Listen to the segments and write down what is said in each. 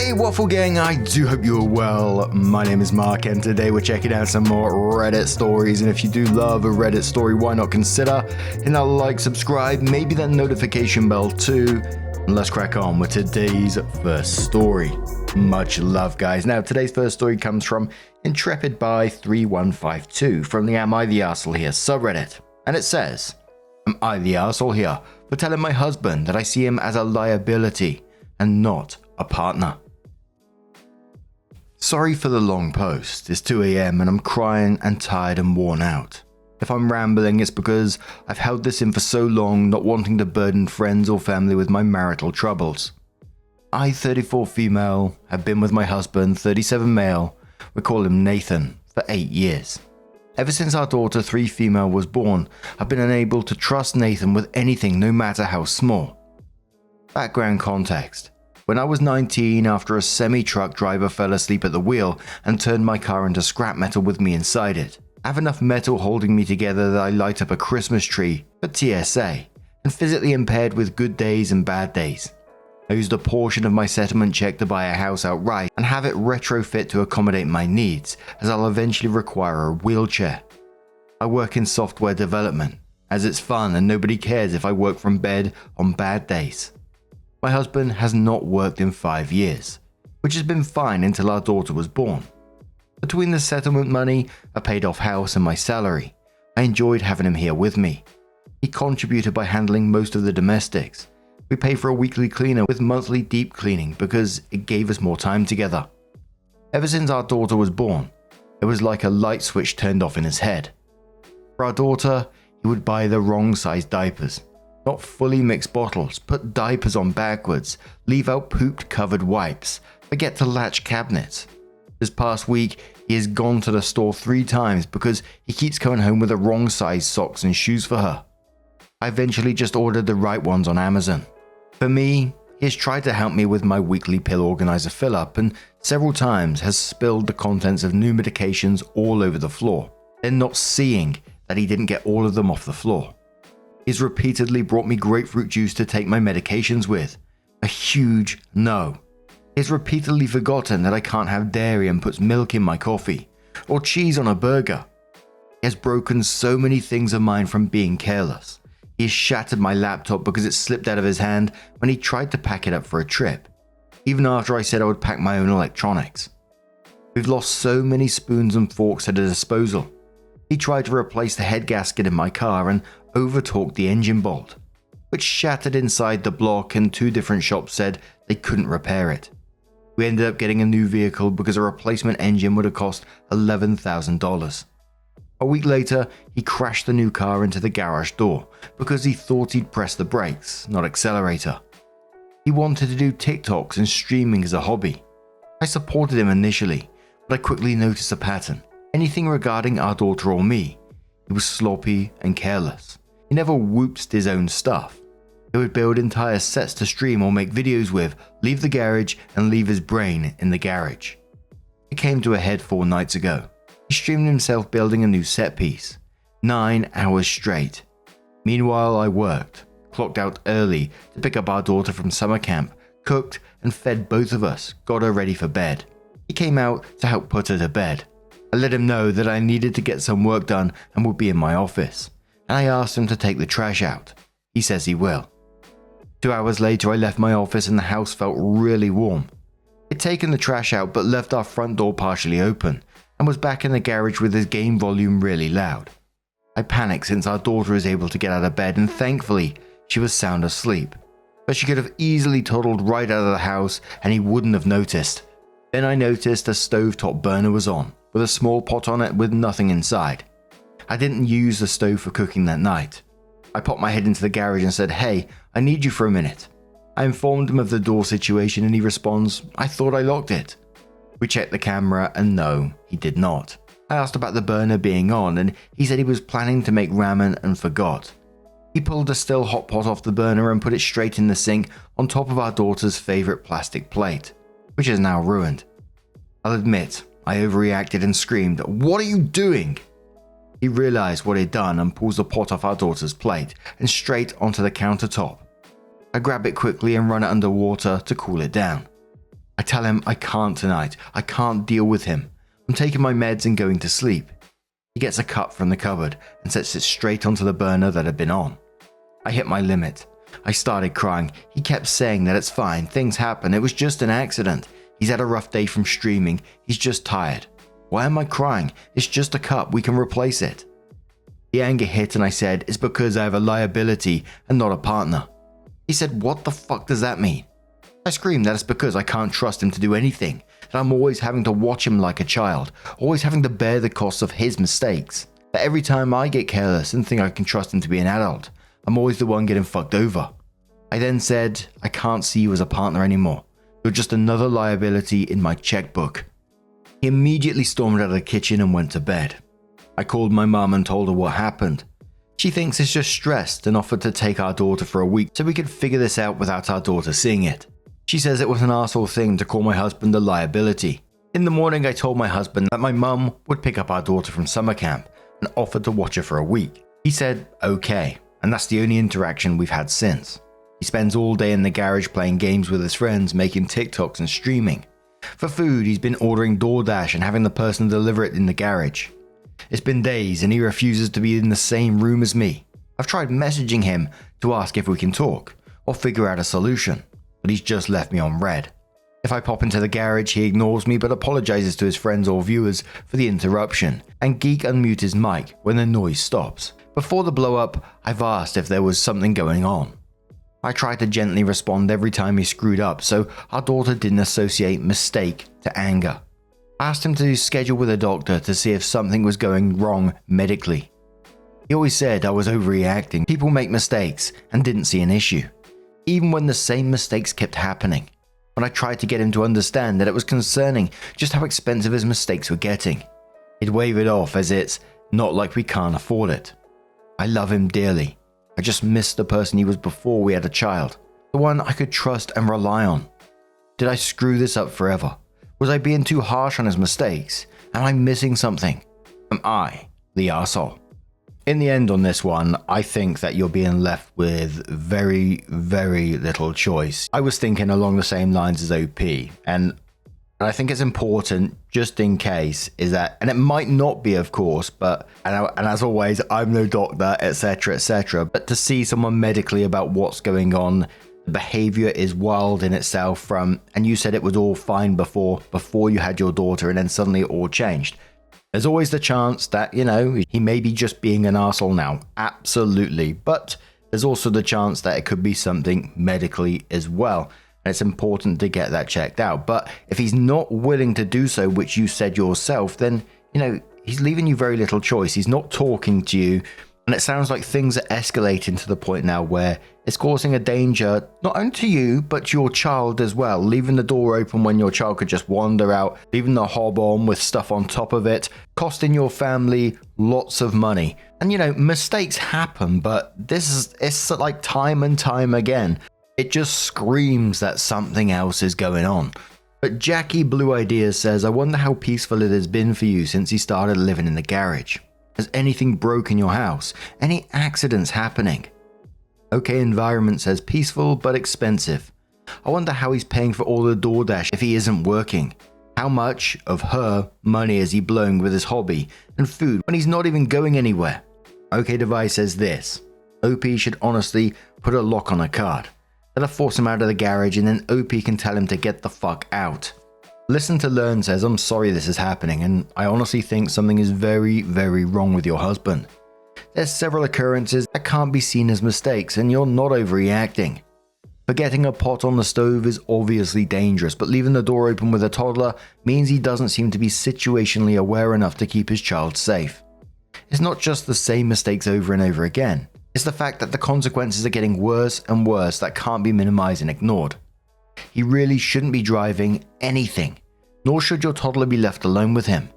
Hey Waffle Gang, I do hope you're well. My name is Mark and today we're checking out some more Reddit stories, and if you do love a Reddit story, why not consider hitting that like, subscribe, maybe that notification bell too, and let's crack on with today's first story. Much love guys. Now today's first story comes from Intrepid by 3152 from the Am I the Arsehole Here subreddit, and it says, Am I the arsehole here for telling my husband that I see him as a liability and not a partner? Sorry for the long post. It's 2 AM and I'm crying and tired and worn out. If I'm rambling, it's because I've held this in for so long, not wanting to burden friends or family with my marital troubles. I, 34 female, have been with my husband, 37 male, we call him Nathan, for 8 years. Ever since our daughter, 3 female, was born, I've been unable to trust Nathan with anything, no matter how small. Background context. When I was 19, after a semi-truck driver fell asleep at the wheel and turned my car into scrap metal with me inside it, I have enough metal holding me together that I light up a Christmas tree for TSA, and physically impaired with good days and bad days. I used a portion of my settlement check to buy a house outright and have it retrofit to accommodate my needs, as I'll eventually require a wheelchair. I work in software development, as it's fun and nobody cares if I work from bed on bad days. My husband has not worked in 5 years, which has been fine until our daughter was born. Between the settlement money, a paid off house and my salary, I enjoyed having him here with me. He contributed by handling most of the domestics. We pay for a weekly cleaner with monthly deep cleaning because it gave us more time together. Ever since our daughter was born, it was like a light switch turned off in his head. For our daughter, he would buy the wrong size diapers, not fully mixed bottles, put diapers on backwards, leave out pooped covered wipes, forget to latch cabinets. This past week, he has gone to the store 3 times because he keeps coming home with the wrong size socks and shoes for her. I eventually just ordered the right ones on Amazon. For me, he has tried to help me with my weekly pill organizer fill up and several times has spilled the contents of new medications all over the floor, then not seeing that he didn't get all of them off the floor. He's repeatedly brought me grapefruit juice to take my medications with. A huge no. He's repeatedly forgotten that I can't have dairy and puts milk in my coffee, or cheese on a burger. He has broken so many things of mine from being careless. He has shattered my laptop because it slipped out of his hand when he tried to pack it up for a trip, even after I said I would pack my own electronics. We've lost so many spoons and forks at a disposal. He tried to replace the head gasket in my car and overtalked the engine bolt, which shattered inside the block, and 2 different shops said they couldn't repair it. We ended up getting a new vehicle because a replacement engine would have cost $11,000. A week later, he crashed the new car into the garage door because he thought he'd press the brakes, not accelerator. He wanted to do TikToks and streaming as a hobby. I supported him initially, but I quickly noticed a pattern. Anything regarding our daughter or me, he was sloppy and careless. He never whooped his own stuff. He would build entire sets to stream or make videos with, leave the garage and leave his brain in the garage. It came to a head 4 nights ago. He streamed himself building a new set piece, 9 hours straight. Meanwhile, I worked, clocked out early to pick up our daughter from summer camp, cooked and fed both of us, got her ready for bed. He came out to help put her to bed. I let him know that I needed to get some work done and would be in my office, and I asked him to take the trash out. He says he will. 2 hours later, I left my office and the house felt really warm. He'd taken the trash out but left our front door partially open, and was back in the garage with his game volume really loud. I panicked since our daughter is able to get out of bed, and thankfully she was sound asleep, but she could have easily toddled right out of the house and he wouldn't have noticed. Then I noticed a stovetop burner was on, with a small pot on it with nothing inside. I didn't use the stove for cooking that night. I popped my head into the garage and said, "Hey, I need you for a minute." I informed him of the door situation and he responds, "I thought I locked it." We checked the camera and no, he did not. I asked about the burner being on and he said he was planning to make ramen and forgot. He pulled a still hot pot off the burner and put it straight in the sink on top of our daughter's favorite plastic plate, which is now ruined. I'll admit, I overreacted and screamed, "What are you doing?" He realized what he'd done and pulls the pot off our daughter's plate and straight onto the countertop. I grab it quickly and run it under water to cool it down. I tell him I can't tonight. I can't deal with him. I'm taking my meds and going to sleep. He gets a cup from the cupboard and sets it straight onto the burner that had been on. I hit my limit. I started crying. He kept saying that it's fine, things happen, it was just an accident. He's had a rough day from streaming, he's just tired. Why am I crying? It's just a cup, we can replace it. The anger hit and I said, it's because I have a liability and not a partner. He said, what the fuck does that mean? I screamed that it's because I can't trust him to do anything, that I'm always having to watch him like a child, always having to bear the costs of his mistakes, that every time I get careless and think I can trust him to be an adult, I'm always the one getting fucked over. I then said, I can't see you as a partner anymore. You're just another liability in my checkbook. He immediately stormed out of the kitchen and went to bed. I called my mum and told her what happened. She thinks it's just stressed and offered to take our daughter for a week so we could figure this out without our daughter seeing it. She says it was an arsehole thing to call my husband a liability. In the morning I told my husband that my mum would pick up our daughter from summer camp and offered to watch her for a week. He said okay, and that's the only interaction we've had since. He spends all day in the garage playing games with his friends, making TikToks and streaming. For food, he's been ordering DoorDash and having the person deliver it in the garage. It's been days and he refuses to be in the same room as me. I've tried messaging him to ask if we can talk or figure out a solution, but he's just left me on red. If I pop into the garage, he ignores me but apologizes to his friends or viewers for the interruption, and Geek unmutes his mic when the noise stops. Before the blow up, I've asked if there was something going on. I tried to gently respond every time he screwed up so our daughter didn't associate mistake to anger. I asked him to schedule with a doctor to see if something was going wrong medically. He always said I was overreacting, people make mistakes, and didn't see an issue, even when the same mistakes kept happening. When I tried to get him to understand that it was concerning just how expensive his mistakes were getting, he'd wave it off as it's not like we can't afford it. I love him dearly. I just miss the person he was before we had a child, the one I could trust and rely on. Did I screw this up forever? Was I being too harsh on his mistakes? Am I missing something? Am I the arsehole? In the end on this one, I think that you're being left with very, very little choice. I was thinking along the same lines as OP, and I think it's important, just in case, is that, and it might not be, of course, but, and as always, I'm no doctor, etc., but to see someone medically about what's going on, the behavior is wild in itself from, and you said it was all fine before you had your daughter, and then suddenly it all changed. There's always the chance that, he may be just being an arsehole now, absolutely, but there's also the chance that it could be something medically as well. It's important to get that checked out. But if he's not willing to do so, which you said yourself, then, he's leaving you very little choice. He's not talking to you. And it sounds like things are escalating to the point now where it's causing a danger, not only to you, but your child as well. Leaving the door open when your child could just wander out, leaving the hob on with stuff on top of it, costing your family lots of money. And, mistakes happen, but it's like time and time again. It just screams that something else is going on. But Jackie Blue Ideas says, I wonder how peaceful it has been for you since you started living in the garage. Has anything broke in your house? Any accidents happening? OK Environment says, peaceful but expensive. I wonder how he's paying for all the DoorDash if he isn't working. How much of her money is he blowing with his hobby and food when he's not even going anywhere? OK Device says this, OP should honestly put a lock on a card. That'll force him out of the garage and then OP can tell him to get the fuck out. Listen to Learn says, I'm sorry this is happening and I honestly think something is very, very wrong with your husband. There's several occurrences that can't be seen as mistakes and you're not overreacting. Forgetting a pot on the stove is obviously dangerous, but leaving the door open with a toddler means he doesn't seem to be situationally aware enough to keep his child safe. It's not just the same mistakes over and over again. It's the fact that the consequences are getting worse and worse that can't be minimized and ignored. He really shouldn't be driving anything, nor should your toddler be left alone with him.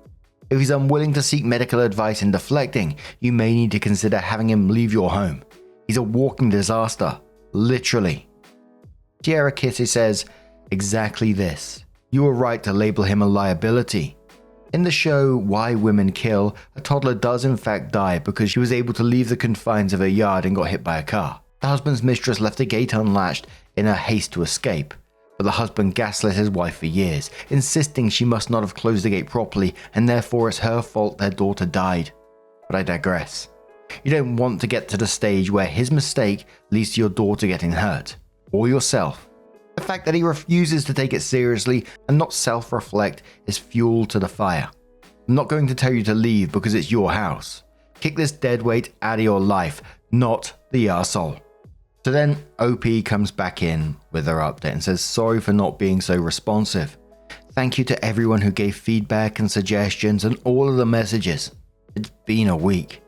If he's unwilling to seek medical advice and deflecting, you may need to consider having him leave your home. He's a walking disaster, literally. Tierra Kitty says, exactly this. You were right to label him a liability. In the show Why Women Kill, a toddler does in fact die because she was able to leave the confines of her yard and got hit by a car. The husband's mistress left the gate unlatched in her haste to escape. But the husband gaslit his wife for years, insisting she must not have closed the gate properly and therefore it's her fault their daughter died. But I digress. You don't want to get to the stage where his mistake leads to your daughter getting hurt, or yourself. The fact that he refuses to take it seriously and not self-reflect is fuel to the fire. I'm not going to tell you to leave because it's your house. Kick this deadweight out of your life, not the arsehole. So then OP comes back in with her update and says sorry for not being so responsive. Thank you to everyone who gave feedback and suggestions and all of the messages. It's been a week.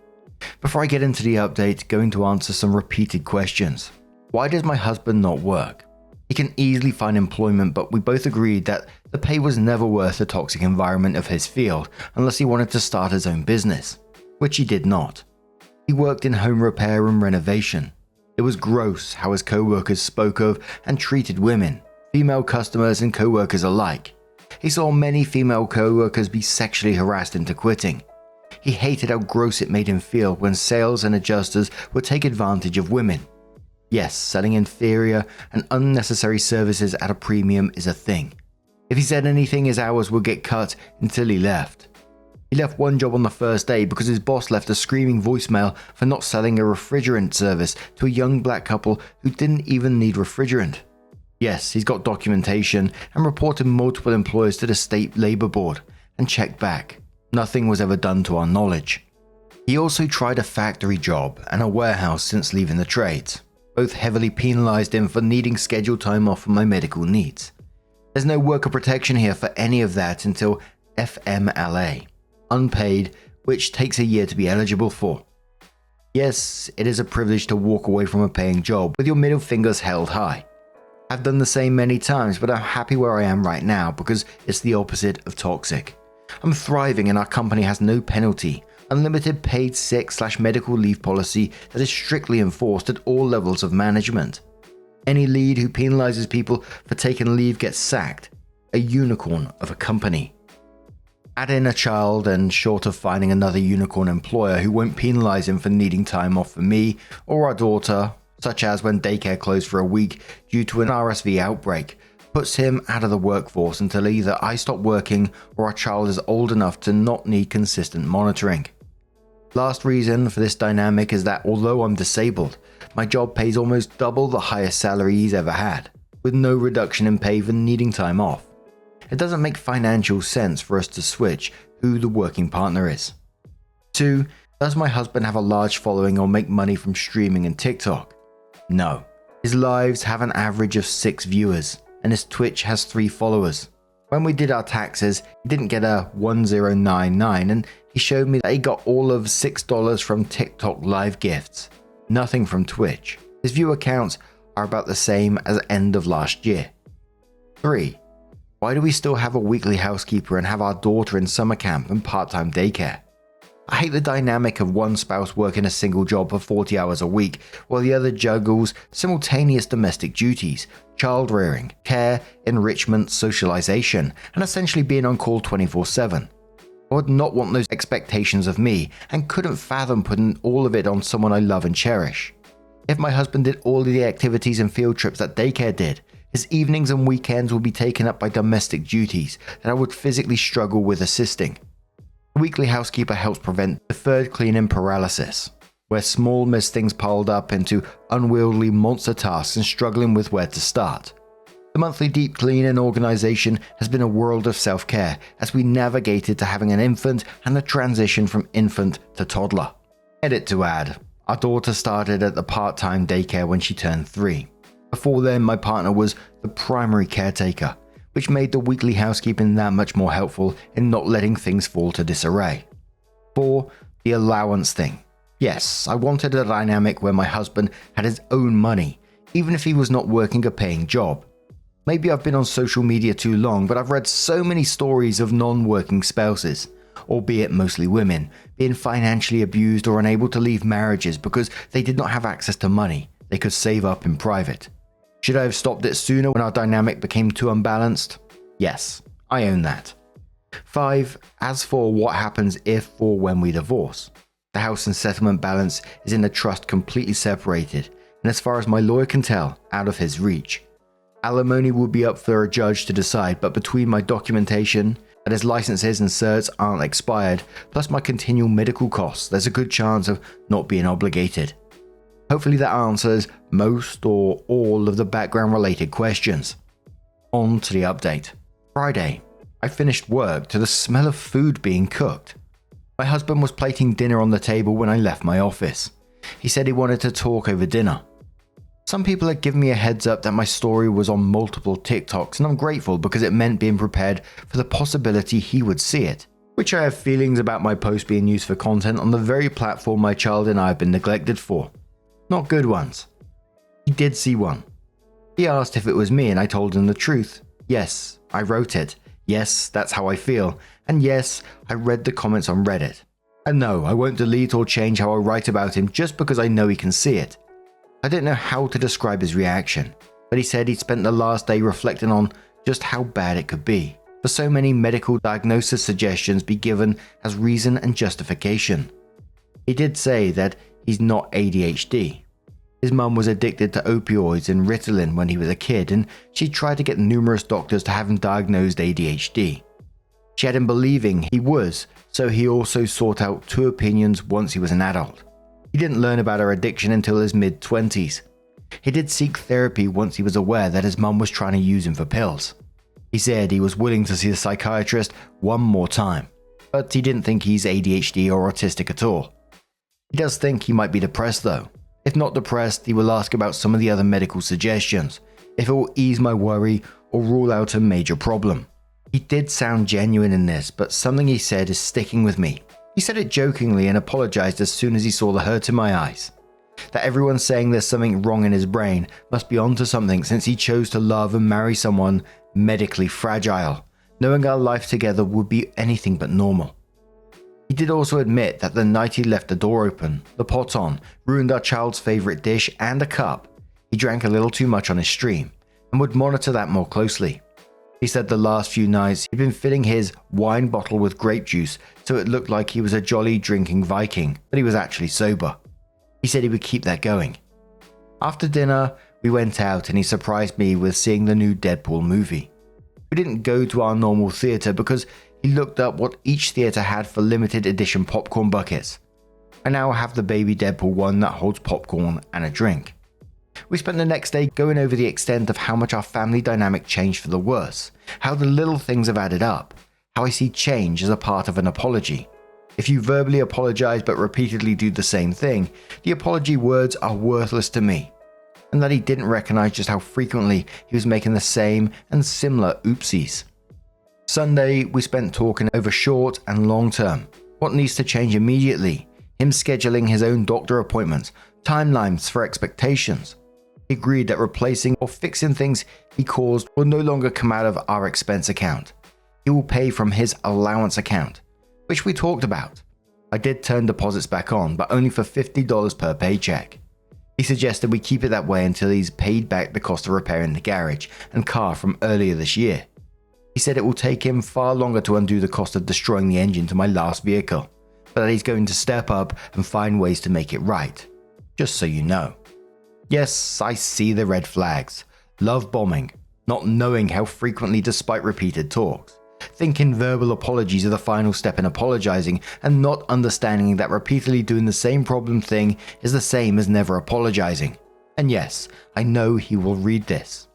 Before I get into the update, going to answer some repeated questions. Why does my husband not work? He can easily find employment, but we both agreed that the pay was never worth the toxic environment of his field unless he wanted to start his own business, which he did not. He worked in home repair and renovation. It was gross how his co-workers spoke of and treated women, female customers and co-workers alike. He saw many female co-workers be sexually harassed into quitting. He hated how gross it made him feel when sales and adjusters would take advantage of women. Yes, selling inferior and unnecessary services at a premium is a thing. If he said anything, his hours would get cut until he left. He left one job on the first day because his boss left a screaming voicemail for not selling a refrigerant service to a young black couple who didn't even need refrigerant. Yes, he's got documentation and reported multiple employers to the state labor board and checked back. Nothing was ever done to our knowledge. He also tried a factory job and a warehouse since leaving the trades. Both heavily penalized him for needing scheduled time off for my medical needs. There's no worker protection here for any of that until FMLA, unpaid, which takes a year to be eligible for. Yes, it is a privilege to walk away from a paying job with your middle fingers held high. I've done the same many times, but I'm happy where I am right now because it's the opposite of toxic. I'm thriving and our company has no penalty, unlimited paid sick/medical leave policy that is strictly enforced at all levels of management. Any lead who penalizes people for taking leave gets sacked. A unicorn of a company. Add in a child and short of finding another unicorn employer who won't penalize him for needing time off for me or our daughter, such as when daycare closed for a week due to an RSV outbreak, puts him out of the workforce until either I stop working or our child is old enough to not need consistent monitoring. Last reason for this dynamic is that although I'm disabled, my job pays almost double the highest salary he's ever had, with no reduction in pay for needing time off. It doesn't make financial sense for us to switch who the working partner is. 2. Does my husband have a large following or make money from streaming and TikTok? No. His lives have an average of 6 viewers, and his Twitch has 3 followers. When we did our taxes, he didn't get a 1099 and he showed me that he got all of $6 from TikTok live gifts. Nothing from Twitch. His viewer counts are about the same as end of last year. 3. Why do we still have a weekly housekeeper and have our daughter in summer camp and part-time daycare? I hate the dynamic of one spouse working a single job for 40 hours a week while the other juggles simultaneous domestic duties, child rearing, care, enrichment, socialization, and essentially being on call 24/7. I would not want those expectations of me and couldn't fathom putting all of it on someone I love and cherish. If my husband did all of the activities and field trips that daycare did, his evenings and weekends would be taken up by domestic duties that I would physically struggle with assisting. The weekly housekeeper helps prevent deferred cleaning paralysis, where small missed things piled up into unwieldy monster tasks and struggling with where to start. The monthly deep clean and organization has been a world of self-care as we navigated to having an infant and the transition from infant to toddler. Edit to add, our daughter started at the part-time daycare when she turned 3. Before then, my partner was the primary caretaker, which made the weekly housekeeping that much more helpful in not letting things fall to disarray. 4. The allowance thing. Yes, I wanted a dynamic where my husband had his own money, even if he was not working a paying job. Maybe I've been on social media too long, but I've read so many stories of non-working spouses, albeit mostly women, being financially abused or unable to leave marriages because they did not have access to money they could save up in private. Should I have stopped it sooner when our dynamic became too unbalanced? Yes, I own that. 5. As for what happens if or when we divorce. The house and settlement balance is in a trust completely separated, and as far as my lawyer can tell, out of his reach. Alimony would be up for a judge to decide, but between my documentation, that his licenses and certs aren't expired, plus my continual medical costs, there's a good chance of not being obligated. Hopefully that answers most or all of the background related questions. On to the update. Friday, I finished work to the smell of food being cooked. My husband was plating dinner on the table when I left my office. He said he wanted to talk over dinner. Some people had given me a heads up that my story was on multiple TikToks, and I'm grateful because it meant being prepared for the possibility he would see it, which I have feelings about my post being used for content on the very platform my child and I have been neglected for. Not good ones. He did see one. He asked if it was me and I told him the truth. Yes, I wrote it. Yes, that's how I feel. And yes, I read the comments on Reddit. And no, I won't delete or change how I write about him just because I know he can see it. I didn't know how to describe his reaction, but he said he'd spent the last day reflecting on just how bad it could be, for so many medical diagnosis suggestions be given as reason and justification. He did say that he's not ADHD. His mum was addicted to opioids and Ritalin when he was a kid, and she tried to get numerous doctors to have him diagnosed ADHD. She had him believing he was, so he also sought out 2 opinions once he was an adult. He didn't learn about her addiction until his mid-20s. He did seek therapy once he was aware that his mum was trying to use him for pills. He said he was willing to see a psychiatrist one more time, but he didn't think he's ADHD or autistic at all. He does think he might be depressed though. If not depressed, he will ask about some of the other medical suggestions, if it will ease my worry or rule out a major problem. He did sound genuine in this, but something he said is sticking with me. He said it jokingly and apologized as soon as he saw the hurt in my eyes. That everyone saying there's something wrong in his brain must be onto something since he chose to love and marry someone medically fragile, knowing our life together would be anything but normal. He did also admit that the night he left the door open, the pot on, ruined our child's favorite dish and a cup. He drank a little too much on his stream and would monitor that more closely. He said the last few nights he'd been filling his wine bottle with grape juice so it looked like he was a jolly drinking Viking, but he was actually sober. He said he would keep that going. After dinner, we went out and he surprised me with seeing the new Deadpool movie. We didn't go to our normal theatre because he looked up what each theatre had for limited edition popcorn buckets. I now have the baby Deadpool one that holds popcorn and a drink. We spent the next day going over the extent of how much our family dynamic changed for the worse, how the little things have added up, how I see change as a part of an apology. If you verbally apologize but repeatedly do the same thing, the apology words are worthless to me, and that he didn't recognize just how frequently he was making the same and similar oopsies. Sunday, we spent talking over short and long term, what needs to change immediately, him scheduling his own doctor appointments, timelines for expectations. He agreed that replacing or fixing things he caused will no longer come out of our expense account. He will pay from his allowance account, which we talked about. I did turn deposits back on, but only for $50 per paycheck. He suggested we keep it that way until he's paid back the cost of repairing the garage and car from earlier this year. He said it will take him far longer to undo the cost of destroying the engine to my last vehicle, but that he's going to step up and find ways to make it right. Just so you know. Yes, I see the red flags. Love bombing, not knowing how frequently despite repeated talks, thinking verbal apologies are the final step in apologizing, and not understanding that repeatedly doing the same problem thing is the same as never apologizing. And yes, I know he will read this.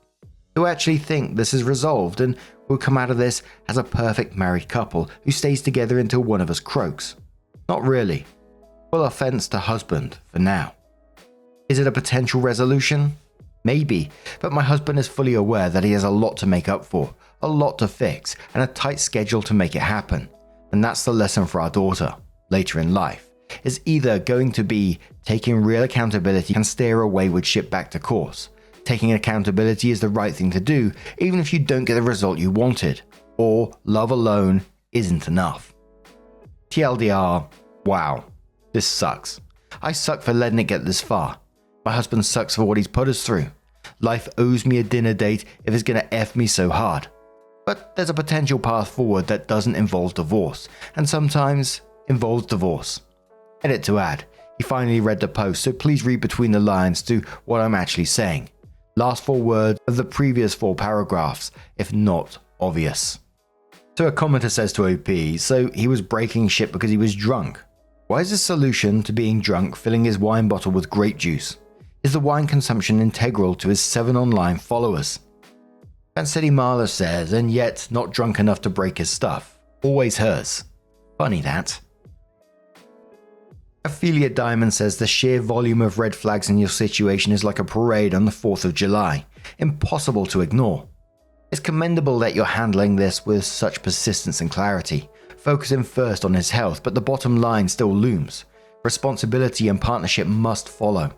He'll actually think this is resolved and we'll come out of this as a perfect married couple who stays together until one of us croaks. Not really. Full offense to husband for now. Is it a potential resolution? Maybe, but my husband is fully aware that he has a lot to make up for, a lot to fix, and a tight schedule to make it happen. And that's the lesson for our daughter, later in life, is either going to be taking real accountability and steer a wayward ship back to course. Taking accountability is the right thing to do, even if you don't get the result you wanted, or love alone isn't enough. TLDR, wow, this sucks. I suck for letting it get this far. My husband sucks for what he's put us through. Life owes me a dinner date if it's gonna F me so hard. But there's a potential path forward that doesn't involve divorce, and sometimes involves divorce. Edit to add, he finally read the post, so please read between the lines to what I'm actually saying. Last 4 words of the previous 4 paragraphs, if not obvious. So a commenter says to OP, so he was breaking shit because he was drunk. Why is the solution to being drunk filling his wine bottle with grape juice? Is the wine consumption integral to his 7 online followers? Fancy Marla says, and yet not drunk enough to break his stuff. Always hers. Funny that. Ophelia Diamond says the sheer volume of red flags in your situation is like a parade on the 4th of July. Impossible to ignore. It's commendable that you're handling this with such persistence and clarity, focusing first on his health, but the bottom line still looms. Responsibility and partnership must follow.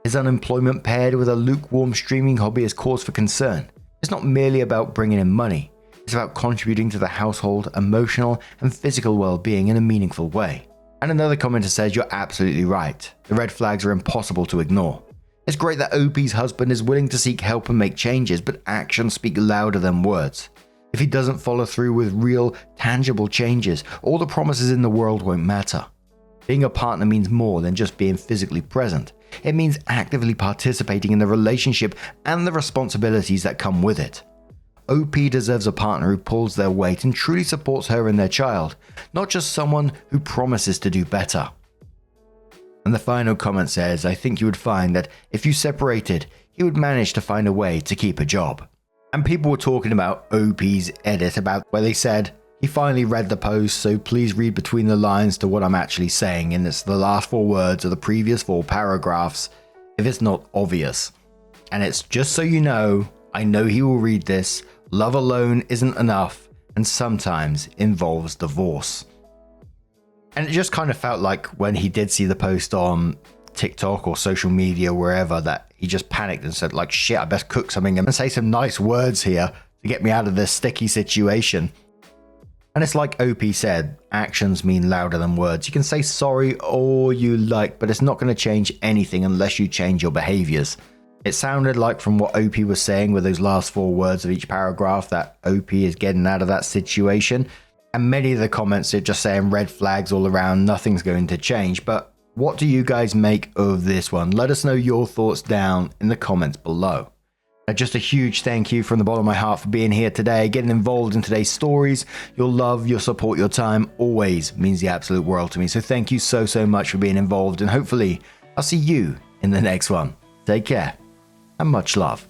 His unemployment paired with a lukewarm streaming hobby is cause for concern. It's not merely about bringing in money. It's about contributing to the household, emotional and physical well-being in a meaningful way. And another commenter says you're absolutely right. The red flags are impossible to ignore. It's great that OP's husband is willing to seek help and make changes, but actions speak louder than words. If he doesn't follow through with real, tangible changes, all the promises in the world won't matter. Being a partner means more than just being physically present. It means actively participating in the relationship and the responsibilities that come with it. OP deserves a partner who pulls their weight and truly supports her and their child, not just someone who promises to do better. And the final comment says, I think you would find that if you separated, he would manage to find a way to keep a job. And people were talking about OP's edit about where they said, he finally read the post, so please read between the lines to what I'm actually saying, and it's the last 4 words of the previous 4 paragraphs, if it's not obvious. And it's just so you know, I know he will read this, love alone isn't enough, and sometimes involves divorce. And it just kind of felt like when he did see the post on TikTok or social media, wherever, that he just panicked and said like, shit, I best cook something and say some nice words here to get me out of this sticky situation. And it's like OP said, actions mean louder than words. You can say sorry all you like, but it's not going to change anything unless you change your behaviours. It sounded like from what OP was saying with those last 4 words of each paragraph that OP is getting out of that situation. And many of the comments are just saying red flags all around, nothing's going to change. But what do you guys make of this one? Let us know your thoughts down in the comments below. Just a huge thank you from the bottom of my heart for being here today, getting involved in today's stories. Your love, your support, your time always means the absolute world to me. So thank you so much for being involved, and hopefully I'll see you in the next one. Take care and much love.